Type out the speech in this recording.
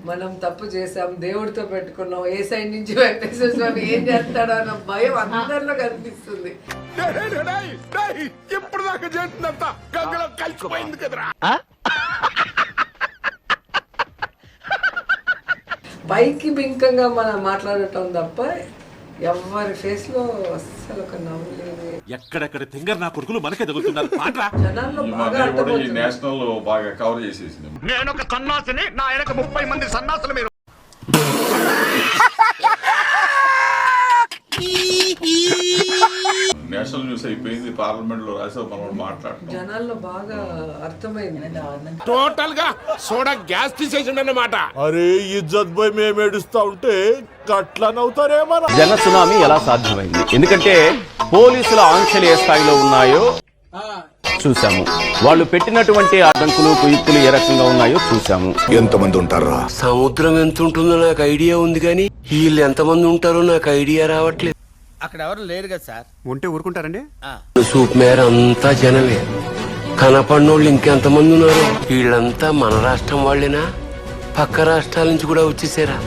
మనం తప్పు చేసాం, దేవుడితో పెట్టుకున్నాం, ఏ సైడ్ నుంచి వెంకటేశ్వర స్వామి ఏం చేస్తాడో అన్న భయం అందరిలో కనిపిస్తుంది. ఎప్పుడు దాకా చేస్తున్నంత గంగలో కలిసిపోయింది కదరా. పైకి బింకంగా మనం మాట్లాడటం తప్ప ఎవరి ఫేస్ లో అస్సలు ఒక నవ్వు లేదు. ఎక్కడెక్కడ తింగర్ నా కొడుకులు మనకే తగులుతున్నారు. జనాల్లో బాగా అర్థమవుతుంది. నేషనల్ బాగా కవర్ చేసేసింది. నేను ఒక సన్నాసిని, నా వెనక 30 మంది సన్నాసులు మీరు. నేషనల్ న్యూస్ అయిపోయింది, పార్లమెంట్ లో రాసే మనం మాట్లాడుతున్నాం. జనాల్లో బాగా అర్థమైంది. టోటల్ గా సోడా గ్యాస్ తీసేసిండు అన్నమాట. అరే ఇజ్జత్ పోయి మేము ఏడుస్తా ఉంటే గట్లా నవ్వుతారేమన్నా. జన సునామీ ఎలా సాధ్యమైంది? ఎందుకంటే పోలీసుల ఆంక్షలు ఏ స్థాయిలో ఉన్నాయో చూసాము, వాళ్ళు పెట్టినటువంటి అడ్డంకులు కుయుక్తులు ఏ రకంగా ఉన్నాయో చూసాము. ఎంతమంది ఉంటారా? సముద్రం ఎంత ఉంటుందో నాకు ఐడియా ఉంది కానీ వీళ్ళు ఎంతమంది ఉంటారో నాకు ఐడియా రావట్లేదు. అక్కడ ఎవరు లేరు కదా సార్. ఉంటే ఊరుకుంటారండి. సూప్ మేర అంతా జనమే, కనపడినోళ్ళు ఇంకెంతమంది ఉన్నారు? వీళ్ళంతా మన రాష్ట్రం వాళ్ళేనా? పక్క రాష్ట్రాల నుంచి కూడా వచ్చేసారా?